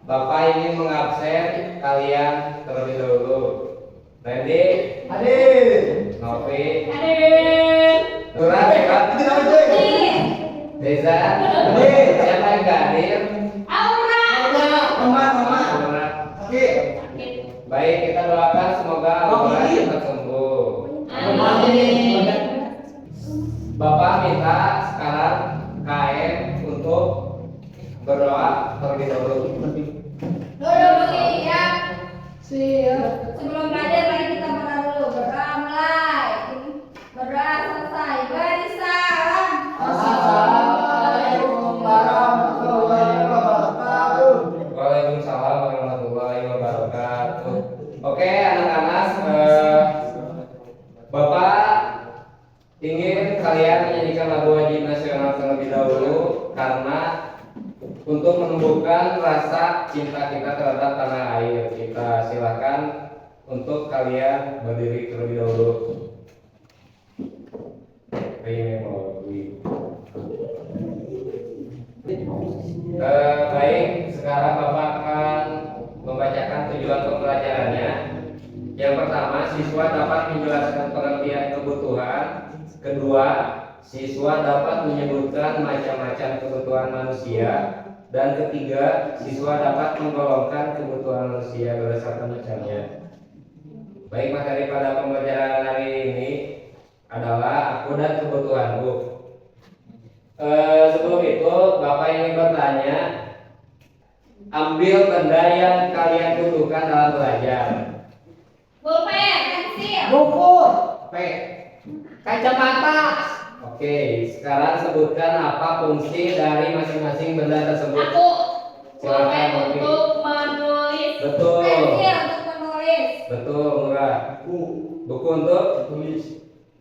Bapak ingin mengabsen kalian terlebih dahulu. Ready? Hadir. Novi? Hadir. Nura, Eka? Hadir. Deza? Hadir. Siapa yang gak hadir? Aura. Mama. Nura. Oke. Baik, kita doakan semoga Aura cepat sembuh. Amin. Bapak minta sekarang KM untuk berdoa terlebih dahulu. Duduk ya. Sebelum belajar mari kita berdoa dulu. Berdoa mulai. Berdoa selesai. Beri salam. Assalamualaikum warahmatullahi wabarakatuh. Waalaikumsalam warahmatullahi wabarakatuh. Oke, anak-anak, Bapak ingin kalian menyanyikan lagu wajib nasional terlebih dahulu karena untuk menumbuhkan rasa cinta kita terhadap tanah air. Kita silakan untuk kalian berdiri terlebih dahulu. Baik, sekarang Bapak akan membacakan tujuan pembelajarannya. Yang pertama, siswa dapat menjelaskan pengertian kebutuhan. Kedua, siswa dapat menyebutkan macam-macam kebutuhan manusia. Dan ketiga, siswa dapat menggolongkan kebutuhan manusia berdasarkan macamnya. Baik, materi pada pembelajaran hari ini adalah aku dan kebutuhanku. Sebelum itu, Bapak ingin bertanya, ambil benda yang kalian butuhkan dalam belajar. Pulpen, pensil. Buku. P. Kacamata. Oke, sekarang sebutkan apa fungsi dari masing-masing benda tersebut. Aku. Silakan, Pulpen Novi. untuk menulis. Betul. Pensil untuk menulis. Betul, Murah. Buku untuk Tulis.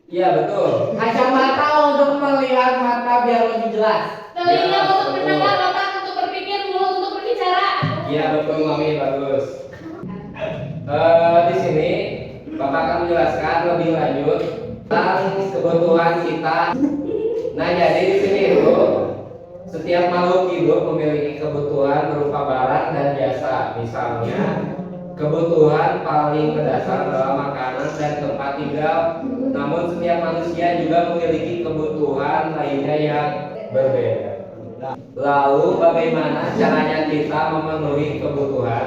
Iya, betul. Kacamata untuk melihat mata biar lebih jelas. Telinga Ya, untuk betul. mendengar, otak untuk berpikir, mulut untuk berbicara. Iya, betul, Mami, bagus. Di sini Bapak akan menjelaskan lebih lanjut tentang kebutuhan kita. Nah, jadi di sini itu setiap makhluk hidup memiliki kebutuhan berupa barang dan jasa. Misalnya, kebutuhan paling mendasar adalah makanan dan tempat tinggal. Namun setiap manusia juga memiliki kebutuhan lainnya yang berbeda. Lalu bagaimana caranya kita memenuhi kebutuhan?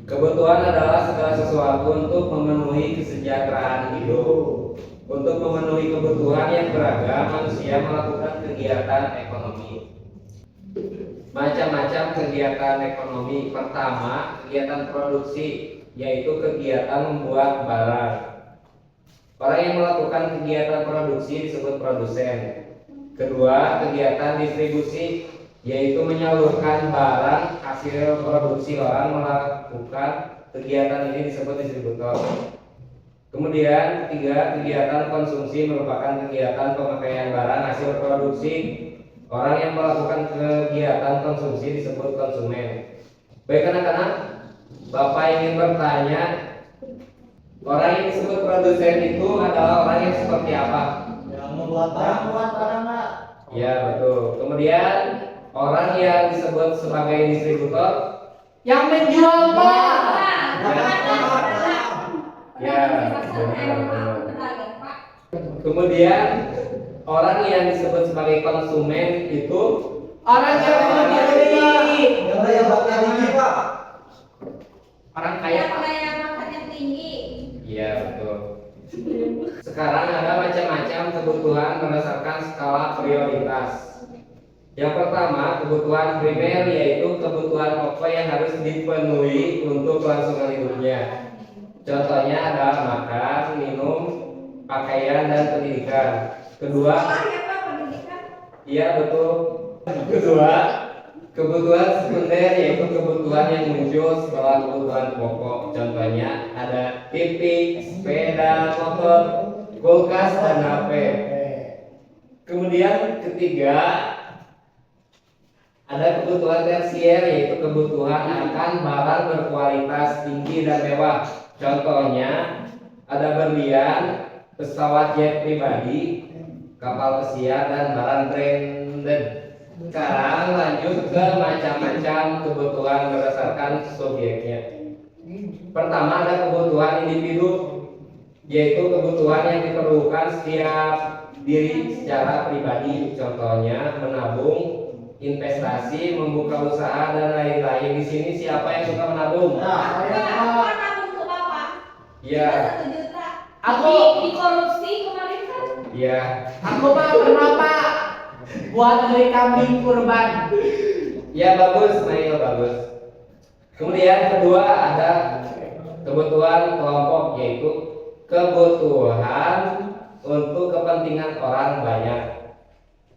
Kebutuhan adalah segala sesuatu untuk memenuhi kesejahteraan hidup. Untuk memenuhi kebutuhan yang beragam, manusia melakukan kegiatan ekonomi. Macam-macam kegiatan ekonomi. Pertama, kegiatan produksi, yaitu kegiatan membuat barang. Orang yang melakukan kegiatan produksi disebut produsen. Kedua, kegiatan distribusi, yaitu menyalurkan barang hasil produksi. Orang melakukan kegiatan ini disebut distributor. Kemudian ketiga, kegiatan konsumsi merupakan kegiatan pemakaian barang hasil produksi. Orang yang melakukan kegiatan konsumsi disebut konsumen. Baik anak-anak, Bapak ingin bertanya, orang yang disebut produsen itu adalah orang yang seperti apa? Yang membuat barang. Ya, betul. Kemudian orang yang disebut sebagai distributor, Yang menjual barang. ya, benar. Kemudian orang yang disebut sebagai konsumen itu Orang yang membeli. orang kaya, Pak. Yang pangkatnya tinggi. Iya, betul. Sekarang ada macam-macam kebutuhan berdasarkan skala prioritas. Yang pertama, kebutuhan primer, yaitu kebutuhan pokok yang harus dipenuhi untuk kelangsungan hidupnya. Contohnya adalah makan, minum, pakaian, dan pendidikan. Kedua, iya betul. Kedua, kebutuhan sekunder, yaitu kebutuhan yang muncul setelah kebutuhan pokok. Contohnya ada TV, sepeda motor, kulkas, dan HP. Kemudian ketiga, ada kebutuhan tersier, yaitu kebutuhan akan barang berkualitas tinggi dan mewah. Contohnya ada berlian, pesawat jet pribadi, kapal pesiar, dan barang branded. Sekarang lanjut ke macam-macam kebutuhan berdasarkan subjeknya. Pertama ada kebutuhan individu, yaitu kebutuhan yang diperlukan setiap diri secara pribadi. Contohnya menabung, investasi, membuka usaha dan lain-lain. Di sini siapa yang suka menabung? Bapak nabung ke bapak. Ya, 1 juta. Aku. Di korupsi kemarin kan. ya. Aku mah pernah Pak buat beli kambing kurban. Ya bagus, Nail bagus. Kemudian kedua ada kebutuhan kelompok, yaitu kebutuhan untuk kepentingan orang banyak.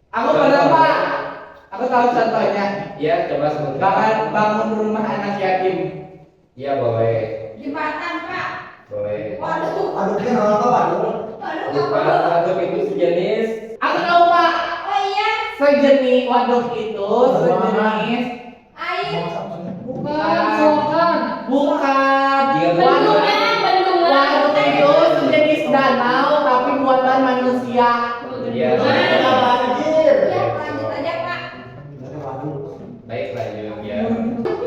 Aku pernah Pak. Aku tahu contohnya. Ya coba sebutkan. Bangun rumah anak yatim. Ya boleh, Jembatan Pak. boleh. Waduh. Aduknya orang apa? Waduh. Lupa aduk itu sejenis. Aku tahu Pak. Oh iya. Sejenis waduk itu sejenis. Air. Bukan. Iya, Bendungan. Waduk itu sejenis danau tapi buatan manusia. Iya. Banjir. Ya lanjut aja Pak. Baik lanjut ya.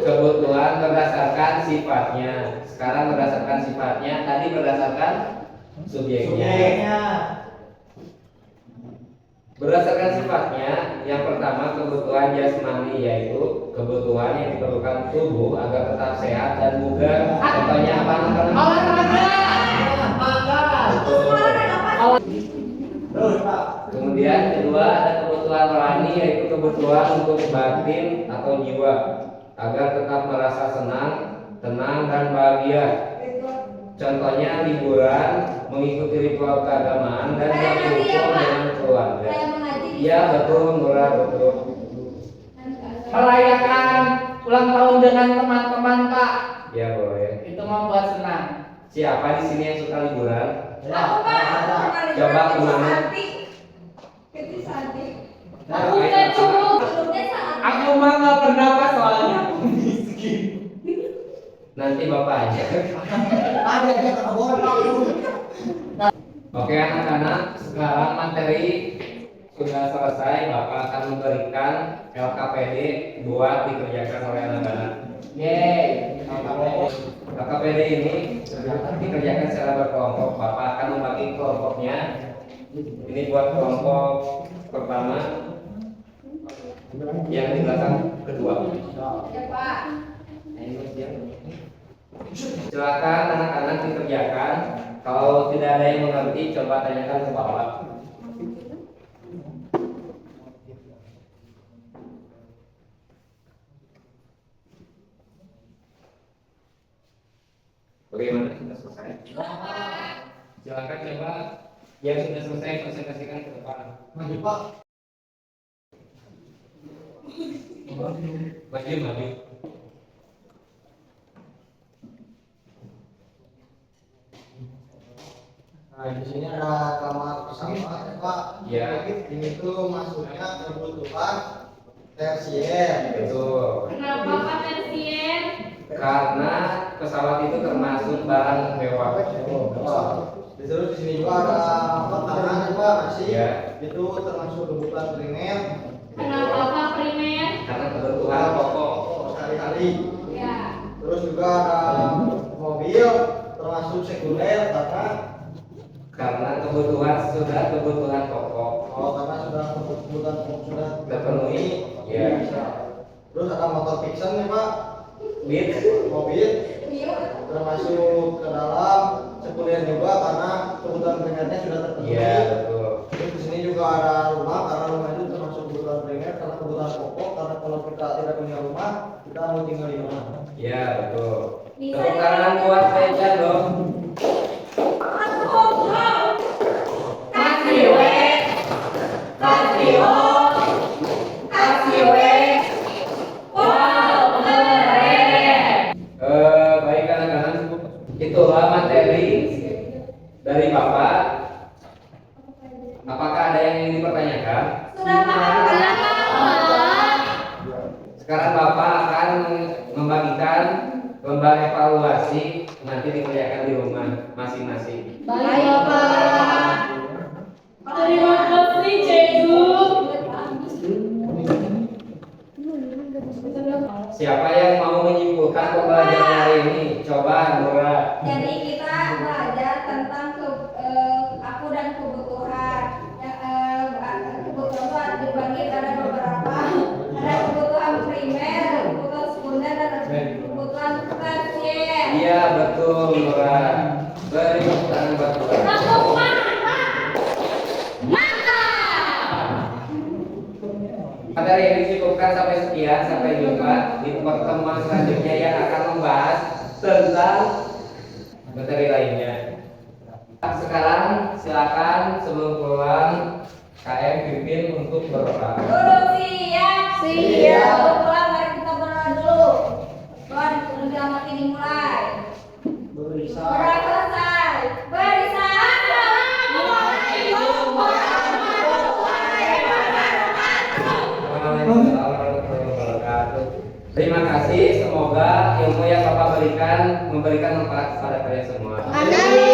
Kebutuhan berdasarkan sifatnya. Sekarang berdasarkan sifatnya. Tadi berdasarkan subjeknya. Subjeknya. Berdasarkan sifatnya, yang pertama kebutuhan jasmani, yaitu kebutuhan yang diperlukan tubuh agar tetap sehat dan bugar. Contohnya apa anak-anak? Olahraga. Terus Pak. Kemudian kedua ada kebutuhan rohani, yaitu kebutuhan untuk batin atau jiwa agar tetap merasa senang, tenang dan bahagia. Contohnya liburan, mengikuti ritual keagamaan dan Kayak nanti ya, berkumpul Pak. dengan keluarga. Saya mengaji. Iya betul, murah betul. Merayakan ulang tahun dengan teman-teman Pak. Ya boleh. Itu membuat senang. Siapa di sini yang suka liburan? Aku Pak. Coba kemana? Ke Santi. Nah, Aku ke Curug. Curugnya saat. Aku mah nggak pernah Pak soalnya. Nanti bapak aja. Ada yang kebon Pak. Oke anak-anak, sekarang materi sudah selesai. Bapak akan memberikan LKPD buat dikerjakan oleh anak-anak. Yeay. LKPD ini dikerjakan secara berkelompok. Bapak akan membagi kelompoknya. Ini buat kelompok pertama, yang di belakang kedua. Ya Pak. Silakan anak-anak dikerjakan. Kalau tidak ada yang mengerti, coba tanyakan ke bapak. Bagaimana sudah selesai? Silakan coba yang sudah selesai presentasikan ke depan. Maju Pak. Maju. Nah, di sini ada kamar bersama ya Pak. Ya. Ini tuh masuknya kebutuhan tersier. Betul. Kenapa Pak Persien? Karena pesawat itu termasuk barang mewah. Terus di sini juga ada makanan ya Pak, nasi. Ya. Itu termasuk kebutuhan primer. Kenapa Pak primer? Karena kebutuhan pokok. Sehari-hari. Ya. Terus juga ada mobil termasuk sekunder Karena kebutuhan sudah kebutuhan pokok karena sudah kebutuhan sudah terpenuhi. Ya. Terus ada motor fiction nih Pak, Bit. mobil Iya. termasuk ke dalam sekunder juga karena kebutuhan primernya sudah terpenuhi. Iya betul. Terus di sini juga ada rumah karena rumah itu termasuk kebutuhan primer karena kebutuhan pokok karena kalau kita tidak punya rumah kita mau tinggal di mana. Iya betul. Bisa Tepuk tangan buat Teja dong. Kasih we. Kasih o. Kasih we. Wow, keren. Baik anak-anak, itulah materi dari Bapak. Apakah ada yang ingin dipertanyakan? Sudah paham Pak? Sekarang Bapak akan membagikan lembar evaluasi nanti dikerjakan di rumah. yang mau menyimpulkan pembelajaran hari ini? Coba Nura. Jadi kita belajar tentang aku dan kebutuhan. Kebutuhan itu ada dibagi ada beberapa. Ada kebutuhan primer, ada kebutuhan sekunder, dan ada kebutuhan tersier. Iya betul Nura. Beri tepuk tangan buat Nura. Materi yang dicukupkan sampai sekian, sampai jumpa di pertemuan selanjutnya yang akan membahas tentang materi lainnya. Sekarang silakan sebelum pulang KM pimpin untuk berdoa. Duduk siap. Siap. Pulang mari kita berdoa dulu. Tuhan, selamat ini mulai. Berisa. Berdoa selesai. Berisa. Assalamualaikum warahmatullahi wabarakatuh. Terima kasih, semoga ilmu yang Bapak berikan memberikan manfaat kepada kalian semua. Amin.